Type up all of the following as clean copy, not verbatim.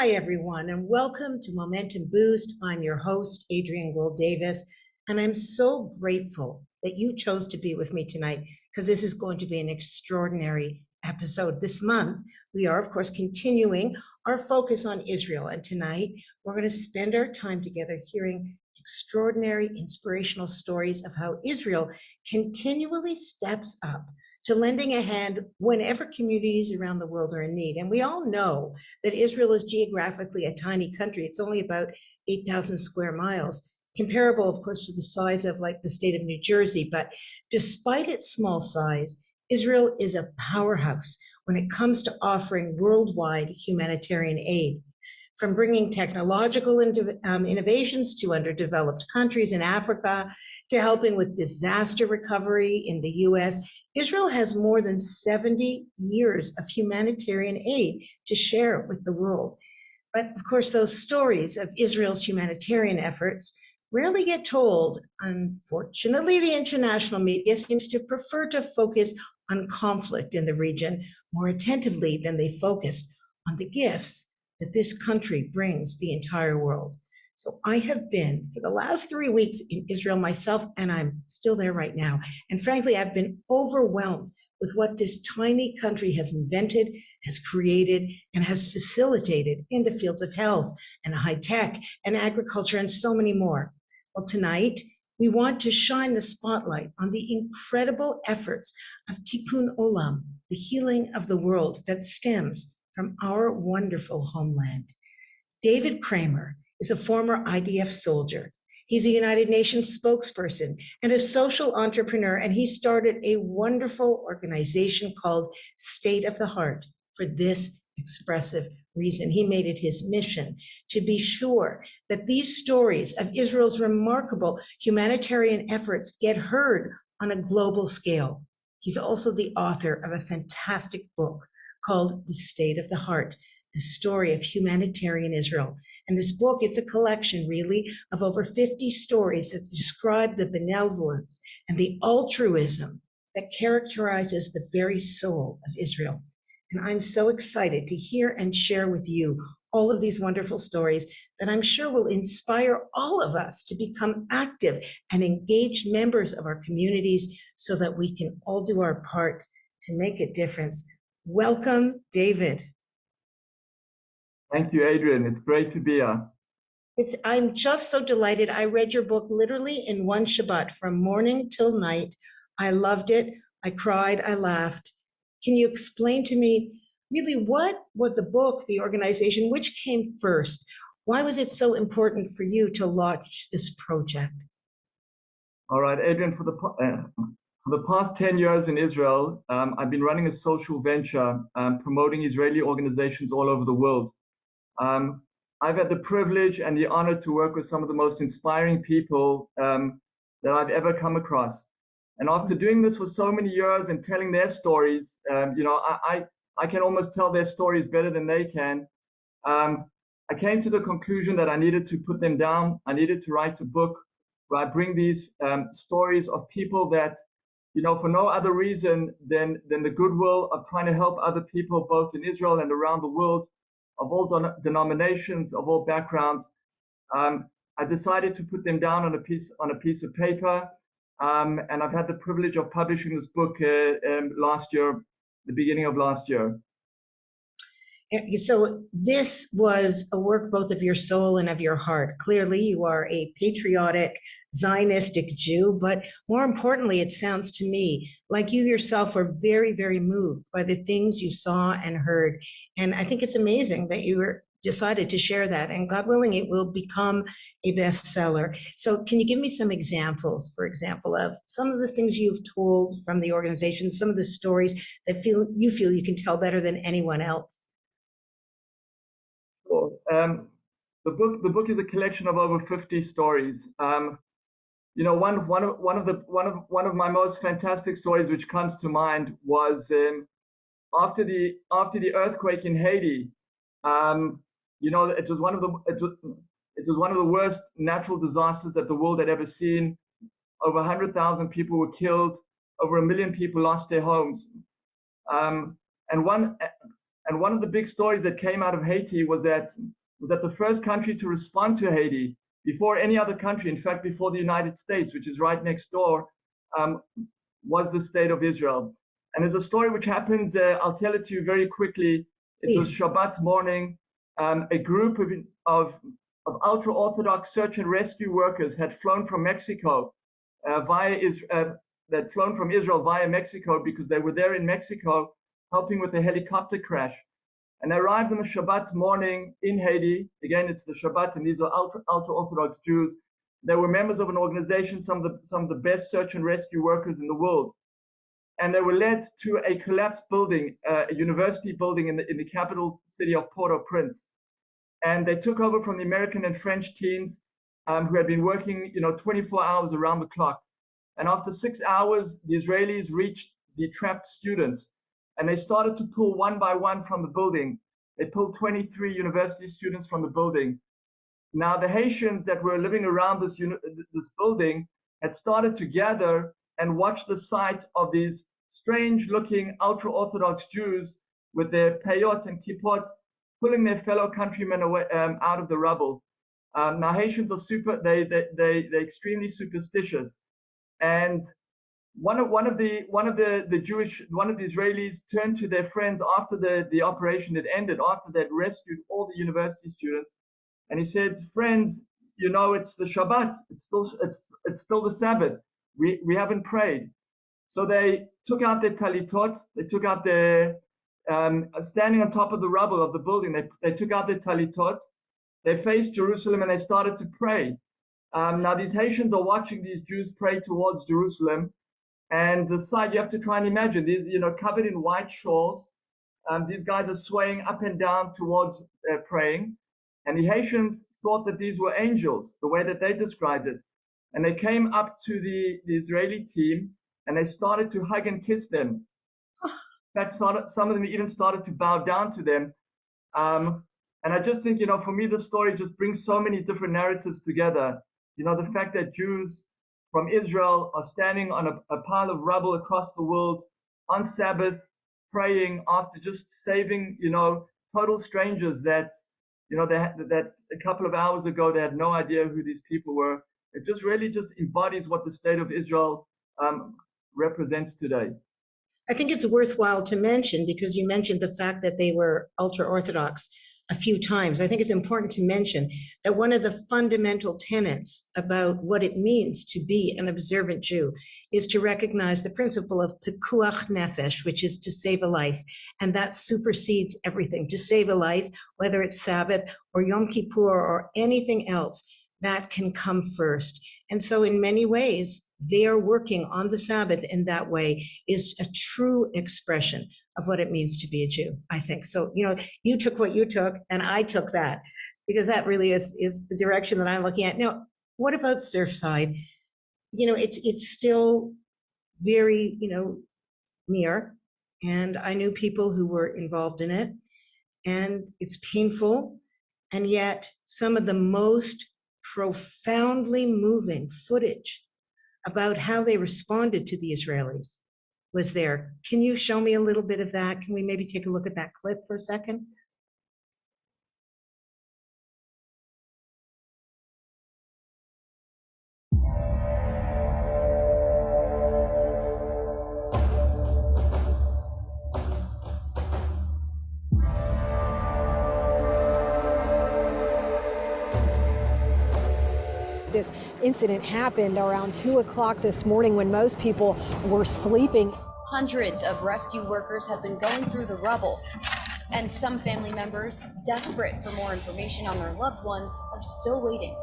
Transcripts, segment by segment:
Hi, everyone, and welcome to Momentum Boost. I'm your host, Adrienne Gould-Davis, and I'm so grateful that you chose to be with me tonight because this is going to be an extraordinary episode. This month, we are, of course, continuing our focus on Israel, and tonight we're going to spend our time together hearing extraordinary, inspirational stories of how Israel continually steps up to lending a hand whenever communities around the world are in need. And we all know that Israel is geographically a tiny country. It's only about 8,000 square miles, comparable, of course, to the size of like the state of New Jersey. But despite its small size, Israel is a powerhouse when it comes to offering worldwide humanitarian aid. From bringing technological innovations to underdeveloped countries in Africa, to helping with disaster recovery in the US, Israel has more than 70 years of humanitarian aid to share with the world. But of course, those stories of Israel's humanitarian efforts rarely get told. Unfortunately, the international media seems to prefer to focus on conflict in the region more attentively than they focused on the gifts that this country brings the entire world. So I have been for the last 3 weeks in Israel myself, and I'm still there right now. And frankly, I've been overwhelmed with what this tiny country has invented, has created, and has facilitated in the fields of health and high tech and agriculture and so many more. Well, tonight, we want to shine the spotlight on the incredible efforts of Tikkun Olam, the healing of the world that stems from our wonderful homeland. David Kramer is a former IDF soldier. He's a United Nations spokesperson and a social entrepreneur, and he started a wonderful organization called State of the Heart for this expressive reason. He made it his mission to be sure that these stories of Israel's remarkable humanitarian efforts get heard on a global scale. He's also the author of a fantastic book called The State of the Heart, the story of humanitarian Israel. And this book, it's a collection really of over 50 stories that describe the benevolence and the altruism that characterizes the very soul of Israel. And I'm so excited to hear and share with you all of these wonderful stories that I'm sure will inspire all of us to become active and engaged members of our communities so that we can all do our part to make a difference. Welcome, David. Thank you, Adrienne. It's great to be here. I'm just so delighted. I read your book literally in one Shabbat, from morning till night. I loved it. I cried. I laughed. Can you explain to me really what the book, the organization, which came first? Why was it so important for you to launch this project? All right, Adrienne, for the past 10 years in Israel, I've been running a social venture promoting Israeli organizations all over the world. I've had the privilege and the honor to work with some of the most inspiring people that I've ever come across. And after doing this for so many years and telling their stories, I can almost tell their stories better than they can. I came to the conclusion that I needed to put them down. I needed to write a book where I bring these stories of people that, for no other reason than the goodwill of trying to help other people, both in Israel and around the world, of all denominations, of all backgrounds. I decided to put them down on a piece of paper, and I've had the privilege of publishing this book last year, the beginning of last year. So this was a work both of your soul and of your heart. Clearly, you are a patriotic, Zionistic Jew, but more importantly, it sounds to me like you yourself were very, very moved by the things you saw and heard. And I think it's amazing that you decided to share that, and God willing, it will become a bestseller. So can you give me some examples, for example, of some of the things you've told from the organization, some of the stories that you feel you can tell better than anyone else? The book is a collection of over 50 stories. One of my most fantastic stories, which comes to mind, was after the earthquake in Haiti. It was one of the worst natural disasters that the world had ever seen. Over 100,000 people were killed. Over 1 million people lost their homes. And And one of the big stories that came out of Haiti was that the first country to respond to Haiti before any other country, in fact, before the United States, which is right next door, was the state of Israel. And there's a story which happens, I'll tell it to you very quickly. It was Shabbat morning. A group of ultra-Orthodox search and rescue workers had flown from Mexico that flown from Israel via Mexico because they were there in Mexico helping with the helicopter crash. And they arrived on the Shabbat morning in Haiti. Again, it's the Shabbat, and these are ultra-Orthodox Jews. They were members of an organization, some of the best search and rescue workers in the world. And they were led to a collapsed building, a university building in the capital city of Port-au-Prince. And they took over from the American and French teams who had been working, 24 hours around the clock. And after 6 hours, the Israelis reached the trapped students, and they started to pull one by one from the building. They pulled 23 university students from the building. Now, the Haitians that were living around this building had started to gather and watch the sight of these strange-looking ultra-Orthodox Jews with their peyot and kippot pulling their fellow countrymen away out of the rubble. Now, Haitians are they're extremely superstitious, and one of the Israelis turned to their friends after the operation had ended, after they'd rescued all the university students, and he said, "Friends, it's the Shabbat. It's still the Sabbath. We haven't prayed." So they took out their talitot. They took out their standing on top of the rubble of the building. They took out their talitot. They faced Jerusalem and they started to pray. Now these Haitians are watching these Jews pray towards Jerusalem, and the sight you have to try and imagine. These, covered in white shawls. These guys are swaying up and down towards praying, and the Haitians thought that these were angels, the way that they described it. And they came up to the Israeli team and they started to hug and kiss them. In fact, some of them even started to bow down to them. And I just think, for me, the story just brings so many different narratives together. The fact that Jews from Israel are standing on a pile of rubble across the world on Sabbath, praying after just saving, total strangers that that a couple of hours ago they had no idea who these people were. It just really just embodies what the state of Israel represents today. I think it's worthwhile to mention, because you mentioned the fact that they were ultra-Orthodox a few times. I think it's important to mention that one of the fundamental tenets about what it means to be an observant Jew is to recognize the principle of pikuach nefesh, which is to save a life. And that supersedes everything. To save a life, whether it's Sabbath or Yom Kippur or anything else, that can come first. And so in many ways, they are working on the Sabbath in that way is a true expression of what it means to be a Jew, I think. So, you took what you took and I took that, because that really is the direction that I'm looking at. Now, what about Surfside? It's still very, near, and I knew people who were involved in it, and it's painful. And yet some of the most profoundly moving footage about how they responded to the Israelis was there. Can you show me a little bit of that? Can we maybe take a look at that clip for a second? This incident happened around 2 o'clock this morning when most people were sleeping. Hundreds of rescue workers have been going through the rubble, and some family members, desperate for more information on their loved ones, are still waiting.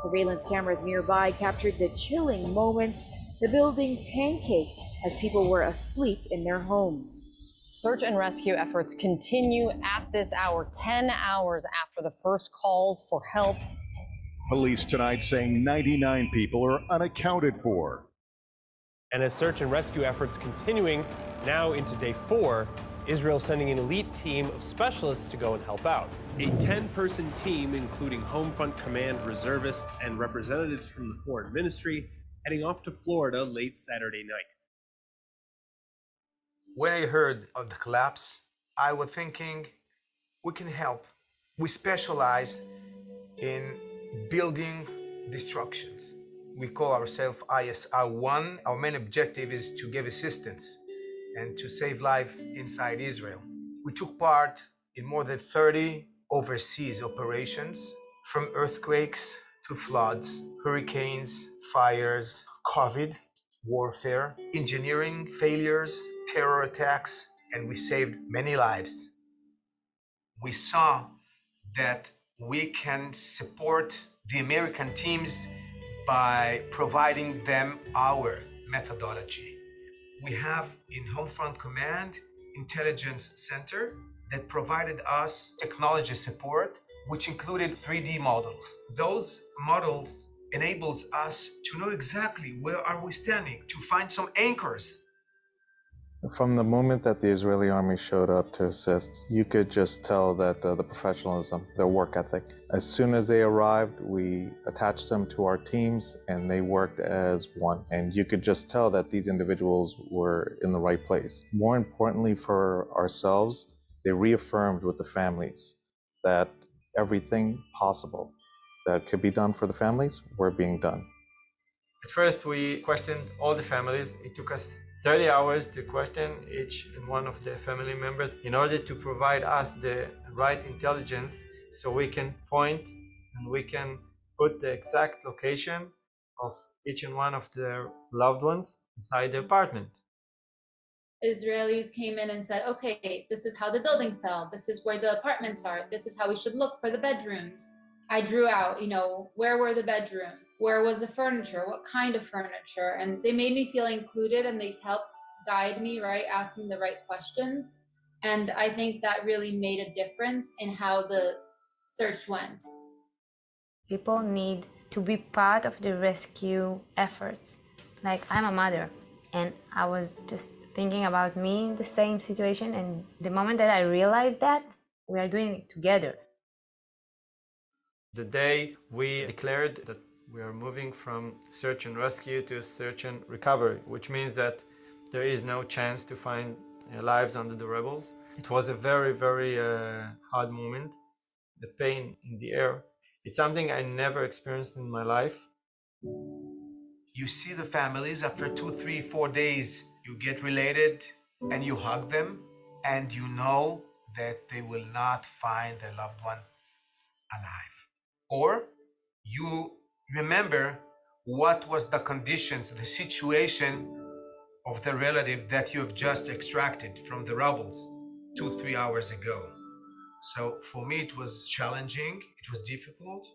Surveillance cameras nearby captured the chilling moments. The building pancaked as people were asleep in their homes. Search and rescue efforts continue at this hour, 10 hours after the first calls for help. Police tonight saying 99 people are unaccounted for. And as search and rescue efforts continuing now into day 4, Israel sending an elite team of specialists to go and help out. A 10-person team, including Homefront Command reservists and representatives from the Foreign Ministry, heading off to Florida late Saturday night. When I heard of the collapse, I was thinking we can help. We specialize in building destructions. We call ourselves ISR1. Our main objective is to give assistance and to save life inside Israel. We took part in more than 30 overseas operations, from earthquakes to floods, hurricanes, fires, COVID, warfare, engineering failures, terror attacks, and we saved many lives. We saw that we can support the American teams by providing them our methodology. We have in Homefront Command Intelligence Center that provided us technology support, which included 3D models. Those models enables us to know exactly where are we standing, to find some anchors. From the moment that the Israeli army showed up to assist, you could just tell that the professionalism, their work ethic. As soon as they arrived, we attached them to our teams and they worked as one. And you could just tell that these individuals were in the right place. More importantly for ourselves, they reaffirmed with the families that everything possible that could be done for the families were being done. At first, we questioned all the families. It took us 30 hours to question each and one of the family members in order to provide us the right intelligence so we can point and we can put the exact location of each and one of their loved ones inside the apartment. Israelis came in and said, okay, this is how the building fell. This is where the apartments are. This is how we should look for the bedrooms. I drew out, where were the bedrooms? Where was the furniture? What kind of furniture? And they made me feel included and they helped guide me, right? Asking the right questions. And I think that really made a difference in how the search went. People need to be part of the rescue efforts. Like, I'm a mother and I was just thinking about me in the same situation. And the moment that I realized that, we are doing it together. The day we declared that we are moving from search and rescue to search and recovery, which means that there is no chance to find lives under the rebels. It was a very, very hard moment. The pain in the air. It's something I never experienced in my life. You see the families after 2, 3, 4 days, you get related and you hug them and you know that they will not find their loved one alive. Or you remember what was the conditions, the situation of the relative that you have just extracted from the rubbles 2, 3 hours ago. So for me, it was challenging, it was difficult,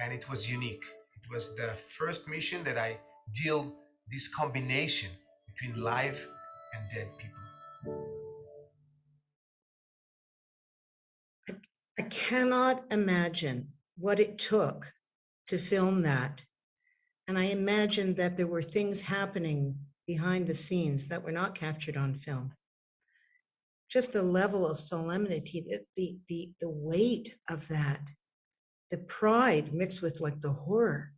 and it was unique. It was the first mission that I deal this combination between live and dead people. I cannot imagine what it took to film that. And I imagine that there were things happening behind the scenes that were not captured on film. Just the level of solemnity, the weight of that, the pride mixed with like the horror.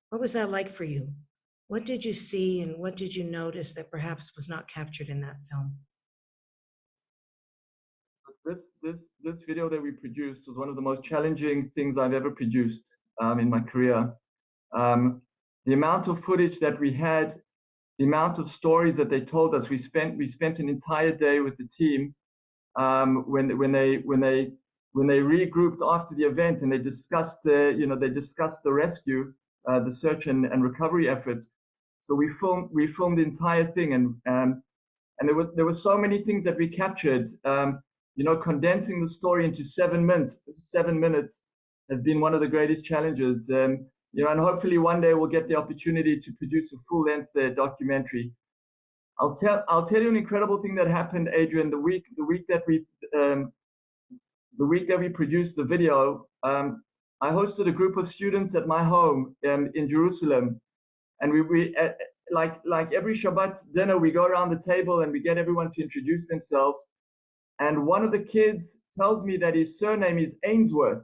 What was that like for you? What did you see and what did you notice that perhaps was not captured in that film? This video that we produced was one of the most challenging things I've ever produced in my career. The amount of footage that we had, the amount of stories that they told us, we spent an entire day with the team when they regrouped after the event and they discussed the rescue, the search and recovery efforts. So we filmed the entire thing, and there were so many things that we captured. Condensing the story into 7 minutes. 7 minutes has been one of the greatest challenges. And hopefully one day we'll get the opportunity to produce a full-length documentary. I'll tell you an incredible thing that happened, Adrian. The week that we produced the video, I hosted a group of students at my home in Jerusalem, and we like every Shabbat dinner, we go around the table and we get everyone to introduce themselves. And one of the kids tells me that his surname is Ainsworth.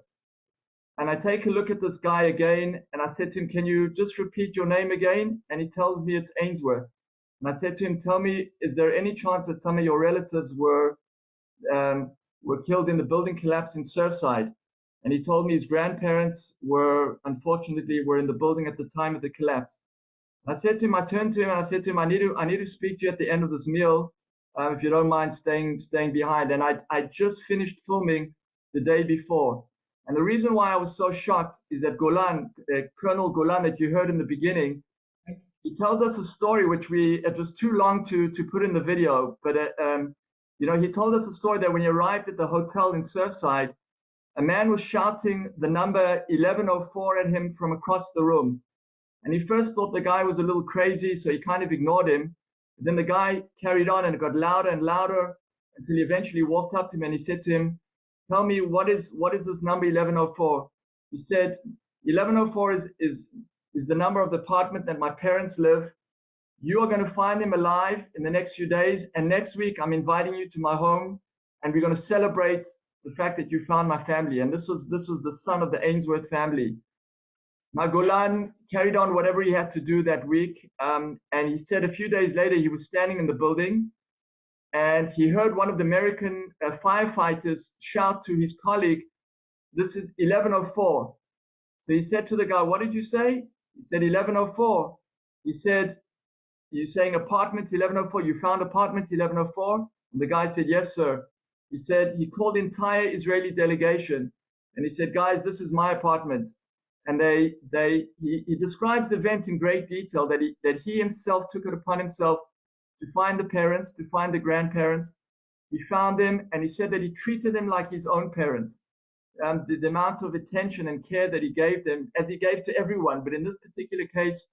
And I take a look at this guy again, and I said to him, can you just repeat your name again? And he tells me it's Ainsworth. And I said to him, tell me, is there any chance that some of your relatives were were killed in the building collapse in Surfside. And he told me his grandparents unfortunately were in the building at the time of the collapse. I said to him, I turned to him and I said to him, I need to speak to you at the end of this meal, if you don't mind staying behind. And I just finished filming the day before. And the reason why I was so shocked is that Golan, Colonel Golan that you heard in the beginning, he tells us a story which it was too long to put in the video, but he told us a story that when he arrived at the hotel in Surfside, a man was shouting the number 1104 at him from across the room. And he first thought the guy was a little crazy, so he kind of ignored him. But then the guy carried on and it got louder and louder until he eventually walked up to him and he said to him, tell me, what is this number 1104? He said, 1104 is the number of the apartment that my parents live. You are going to find them alive in the next few days. And next week, I'm inviting you to my home and we're going to celebrate the fact that you found my family. And this was the son of the Ainsworth family. Now Golan carried on whatever he had to do that week. And he said a few days later, he was standing in the building and he heard one of the American firefighters shout to his colleague, this is 1104. So he said to the guy, what did you say? He said 1104. He said, you're saying apartment 1104, you found apartment 1104? And the guy said, yes, sir. He said he called the entire Israeli delegation and he said, guys, this is my apartment. And he describes the event in great detail, that he himself took it upon himself to find the parents, to find the grandparents. He found them and he said that he treated them like his own parents. The amount of attention and care that he gave them, as he gave to everyone, but in this particular case,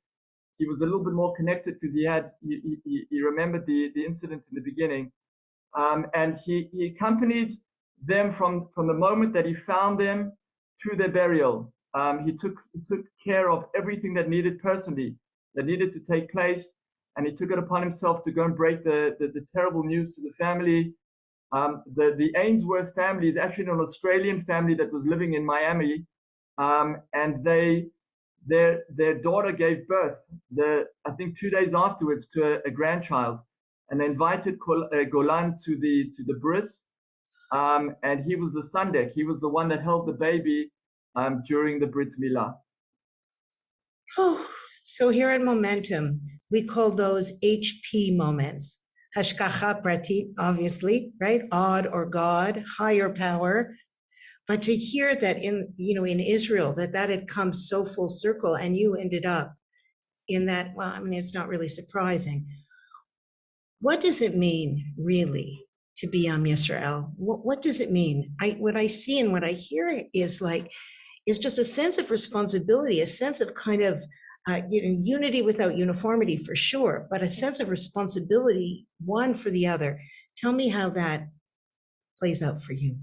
he was a little bit more connected because he remembered the incident in the beginning. And he accompanied them from the moment that he found them to their burial. He took care of everything that needed to take place, and he took it upon himself to go and break the terrible news to the family. The Ainsworth family is actually an Australian family that was living in Miami, and their daughter gave birth, I think 2 days afterwards, to a grandchild, and they invited Golan to the bris, and he was the sandek. He was the one that held the baby during the Brit Milah. Oh, so here at Momentum, we call those HP moments. Hashgacha pratit, obviously, right? Odd or God, higher power. But to hear that in Israel, that had come so full circle and you ended up in that, well, I mean, it's not really surprising. What does it mean, really, to be Am Yisrael? What does it mean? What I see and what I hear is just a sense of responsibility, a sense of kind of unity without uniformity for sure, but a sense of responsibility, one for the other. Tell me how that plays out for you.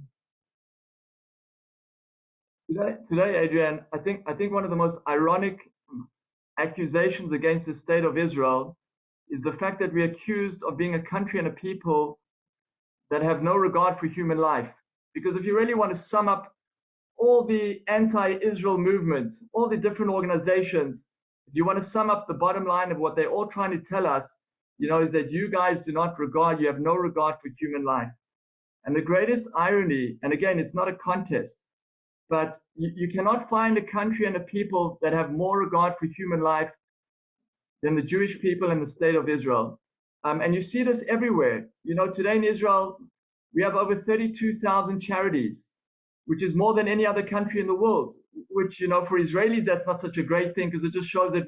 Today, Adrienne, I think one of the most ironic accusations against the state of Israel is the fact that we're accused of being a country and a people that have no regard for human life. Because if you really want to sum up all the anti-Israel movements, all the different organizations, if you want to sum up the bottom line of what they're all trying to tell us, is that you guys you have no regard for human life. And the greatest irony, and again, it's not a contest, but you cannot find a country and a people that have more regard for human life than the Jewish people and the state of Israel. And you see this everywhere. Today in Israel, we have over 32,000 charities, which is more than any other country in the world, which, for Israelis, that's not such a great thing because it just shows that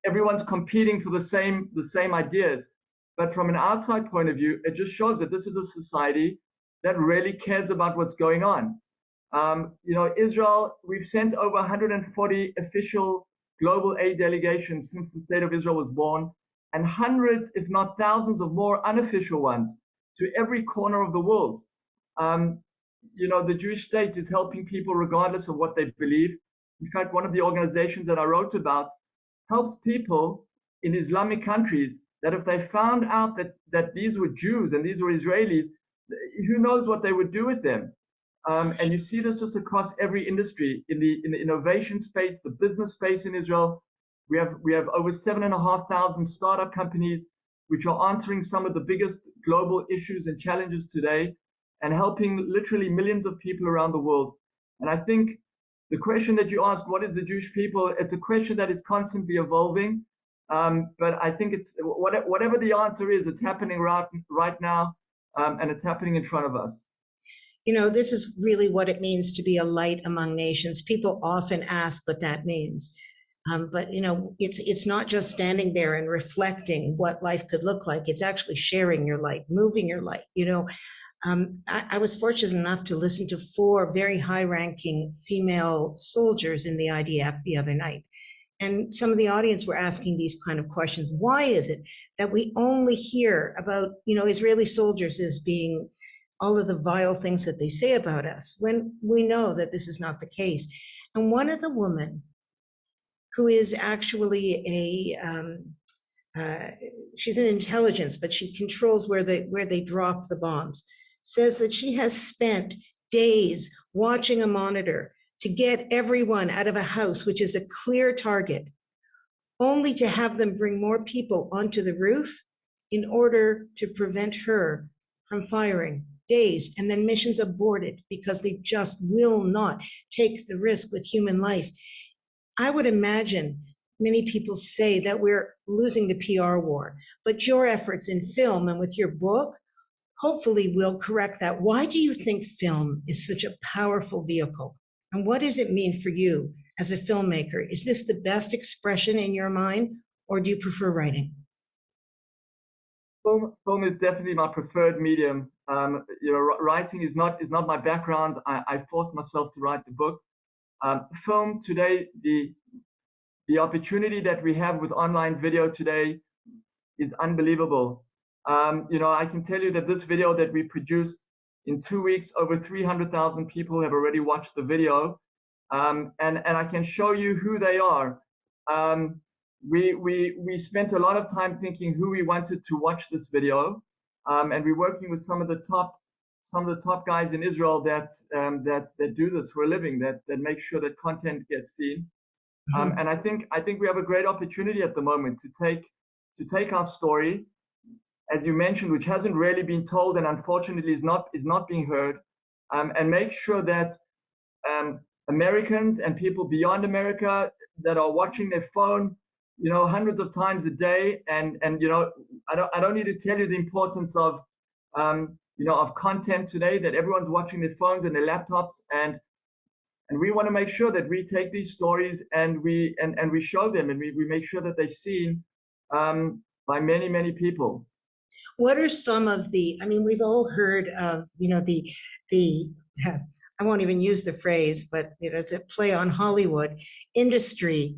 everyone's competing for the same ideas. But from an outside point of view, it just shows that this is a society that really cares about what's going on. Israel, we've sent over 140 official global aid delegations since the state of Israel was born, and hundreds, if not thousands of more unofficial ones to every corner of the world. The Jewish state is helping people regardless of what they believe. In fact, one of the organizations that I wrote about helps people in Islamic countries that if they found out that these were Jews and these were Israelis, who knows what they would do with them. And you see this just across every industry, in the innovation space, the business space in Israel. We have over 7,500 startup companies which are answering some of the biggest global issues and challenges today. and helping literally millions of people around the world. And I think the question that you asked, what is the Jewish people? It's a question that is constantly evolving. But I think it's whatever the answer is, it's happening right now, and it's happening in front of us. You know, this is really what it means to be a light among nations. People often ask what that means. But you know, it's not just standing there and reflecting what life could look like. It's actually sharing your light, moving your light. You know, I was fortunate enough to listen to 4 very high-ranking female soldiers in the IDF the other night. And some of the audience were asking these kind of questions. Why is it that we only hear about, you know, Israeli soldiers as being all of the vile things that they say about us, when we know that this is not the case? And one of the women, who is actually she's in intelligence, but she controls where they drop the bombs, says that she has spent days watching a monitor to get everyone out of a house, which is a clear target, only to have them bring more people onto the roof in order to prevent her from firing. Days, and then missions aborted because they just will not take the risk with human life. I would imagine many people say that we're losing the PR war, but your efforts in film and with your book hopefully will correct that. Why do you think film is such a powerful vehicle? And what does it mean for you as a filmmaker? Is this the best expression in your mind, or do you prefer writing? Film is definitely my preferred medium. You know, writing is not my background. I forced myself to write the book. Film today, the opportunity that we have with online video today is unbelievable. You know, I can tell you that this video that we produced in 2 weeks, over 300,000 people have already watched the video, and I can show you who they are. We spent a lot of time thinking who we wanted to watch this video, and we're working with some of the top guys in Israel that do this for a living, that make sure that content gets seen. And I think we have a great opportunity at the moment to take our story, as you mentioned, which hasn't really been told and unfortunately is not being heard, and make sure that Americans and people beyond America that are watching their phone, you know, hundreds of times a day, and you know, I don't need to tell you the importance of you know, of content today, that everyone's watching their phones and their laptops, and we want to make sure that we take these stories and we show them, and we make sure that they're seen by many people. What are some of the, I mean, we've all heard of, you know, the I won't even use the phrase, but you know, it's a play on Hollywood industry,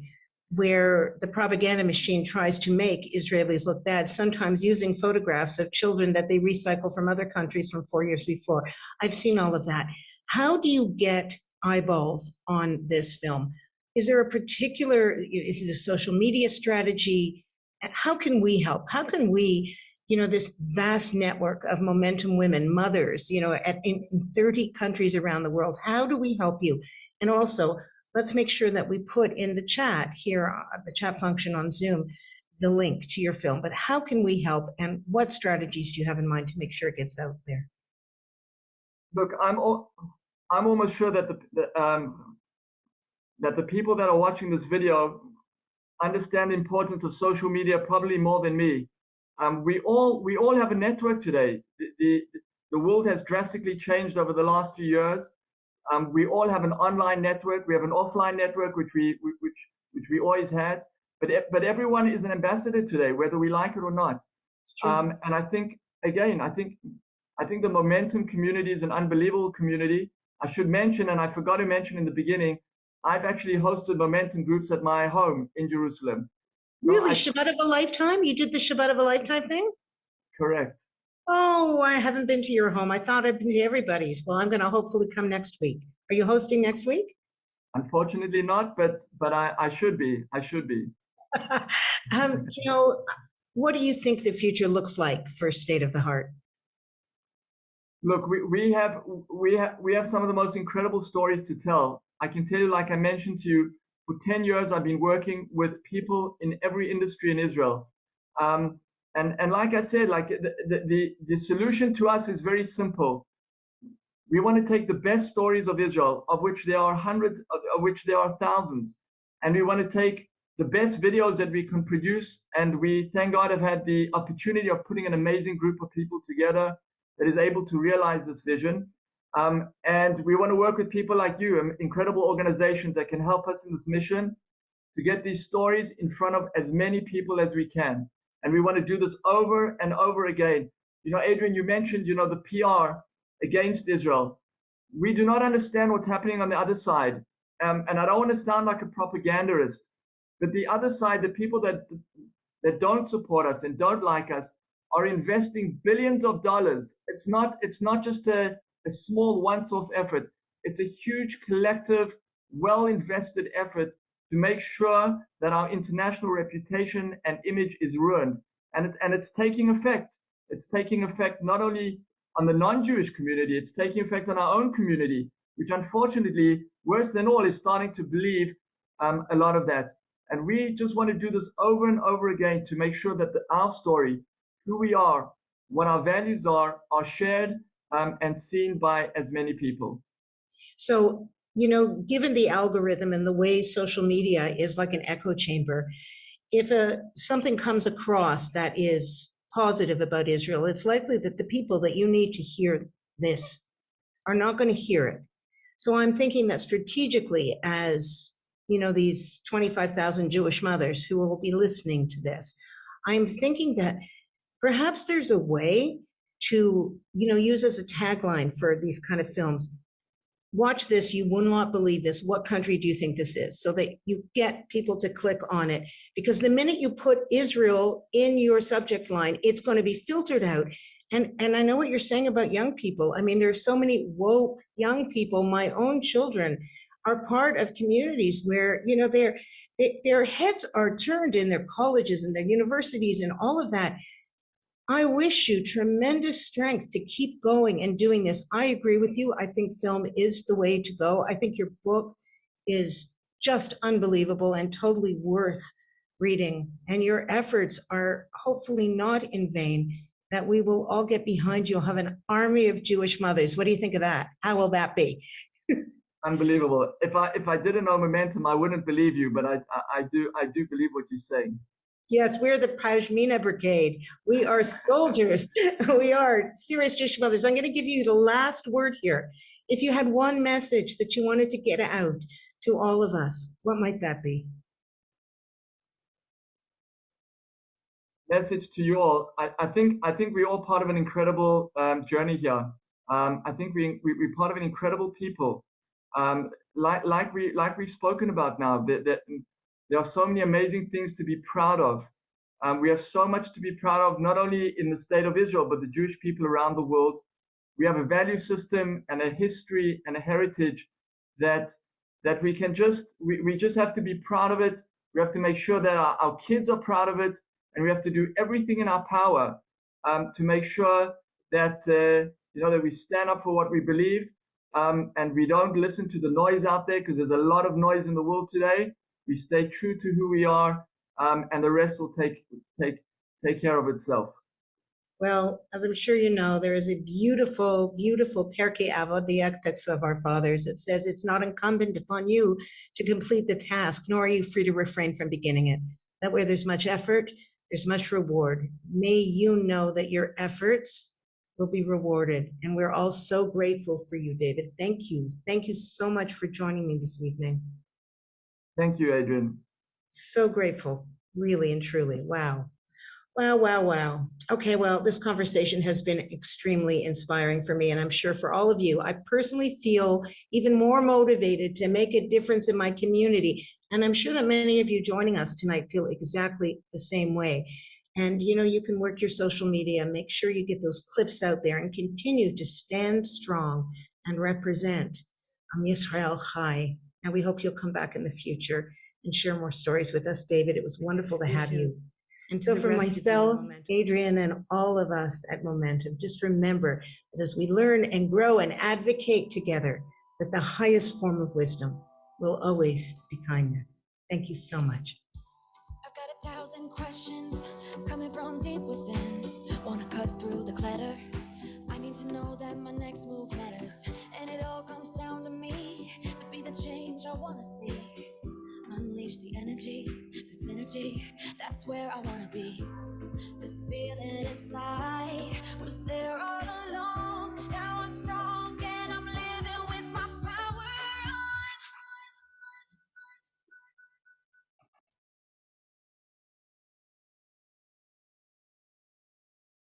where the propaganda machine tries to make Israelis look bad, sometimes using photographs of children that they recycle from other countries from 4 years before. I've seen all of that. How do you get eyeballs on this film? Is there a particular, is it a social media strategy? How can we help? How can we, you know, this vast network of Momentum Women, mothers, you know, in 30 countries around the world, how do we help you? And also, let's make sure that we put in the chat here, the chat function on Zoom, the link to your film. But how can we help, and what strategies do you have in mind to make sure it gets out there? Look, I'm almost sure that the people that are watching this video understand the importance of social media probably more than me. We all have a network today. The world has drastically changed over the last few years. We all have an online network. We have an offline network, which we always had. But everyone is an ambassador today, whether we like it or not. And I think, again, I think the Momentum community is an unbelievable community. I should mention, and I forgot to mention in the beginning, I've actually hosted Momentum groups at my home in Jerusalem. So really? Shabbat of a Lifetime? You did the Shabbat of a Lifetime thing? Correct. Oh, I haven't been to your home. I thought I'd been to everybody's. Well, I'm going to hopefully come next week. Are you hosting next week? Unfortunately not, but I should be. I should be. You know, what do you think the future looks like for State of the Heart? Look, we have some of the most incredible stories to tell. I can tell you, like I mentioned to you, for 10 years I've been working with people in every industry in Israel. And like I said, like the solution to us is very simple. We want to take the best stories of Israel, of which there are hundreds, of which there are thousands, and we want to take the best videos that we can produce. And we, thank God, have had the opportunity of putting an amazing group of people together that is able to realize this vision. And we want to work with people like you, incredible organizations that can help us in this mission to get these stories in front of as many people as we can. And we want to do this over and over again. You know, Adrian, you mentioned, you know, the PR against Israel. We do not understand what's happening on the other side. And I don't want to sound like a propagandist, but the other side, the people that don't support us and don't like us, are investing billions of dollars. It's not just a small once-off effort. It's a huge collective, well-invested effort to make sure that our international reputation and image is ruined. And it's taking effect. It's taking effect not only on the non-Jewish community, it's taking effect on our own community, which unfortunately, worse than all, is starting to believe a lot of that. And we just want to do this over and over again to make sure that our story, who we are, what our values are shared and seen by as many people. So, you know, given the algorithm and the way social media is like an echo chamber, if something comes across that is positive about Israel, it's likely that the people that you need to hear this are not going to hear it. So I'm thinking that strategically, as you know, these 25,000 Jewish mothers who will be listening to this, I'm thinking that perhaps there's a way to, you know, use as a tagline for these kind of films. Watch this, you will not believe this. What country do you think this is? So that you get people to click on it. Because the minute you put Israel in your subject line, it's going to be filtered out. And I know what you're saying about young people. I mean, there's so many woke young people. My own children are part of communities where, you know, their heads are turned in their colleges and their universities and all of that. I wish you tremendous strength to keep going and doing this. I agree with you. I think film is the way to go. I think your book is just unbelievable and totally worth reading. And your efforts are hopefully not in vain, that we will all get behind you. You'll have an army of Jewish mothers. What do you think of that? How will that be? Unbelievable. If I didn't know momentum, I wouldn't believe you, but I do believe what you're saying. Yes, we're the Pashmina Brigade. We are soldiers. We are serious Jewish mothers. I'm going to give you the last word here. If you had one message that you wanted to get out to all of us, what might that be? Message to you all. I think we're all part of an incredible journey here. I think we're part of an incredible people. Like we've spoken about now. There are so many amazing things to be proud of. We have so much to be proud of, not only in the state of Israel, but the Jewish people around the world. We have a value system and a history and a heritage that we can we just have to be proud of it. We have to make sure that our kids are proud of it, and we have to do everything in our power to make sure that that we stand up for what we believe, and we don't listen to the noise out there, because there's a lot of noise in the world today. We stay true to who we are, and the rest will take care of itself. Well, as I'm sure you know, there is a beautiful, beautiful Perkei Avot, the ethics of our fathers, that says it's not incumbent upon you to complete the task, nor are you free to refrain from beginning it. That where there's much effort, there's much reward. May you know that your efforts will be rewarded. And we're all so grateful for you, David. Thank you. Thank you so much for joining me this evening. Thank you, Adrian. So grateful, really and truly. Wow. Wow, wow, wow. Okay, well, this conversation has been extremely inspiring for me, and I'm sure for all of you. I personally feel even more motivated to make a difference in my community. And I'm sure that many of you joining us tonight feel exactly the same way. And you know, you can work your social media, make sure you get those clips out there and continue to stand strong and represent Am Yisrael Chai. And we hope you'll come back in the future and share more stories with us, David. It was wonderful to have you. And so for myself, Adrian, and all of us at Momentum, just remember that as we learn and grow and advocate together, that the highest form of wisdom will always be kindness. Thank you so much. I've got 1,000 questions coming from deep within. Wanna cut through the clutter. I need to know that my next move matters. wanna see. Unleash the energy, this energy, that's where I wanna be. This feeling inside.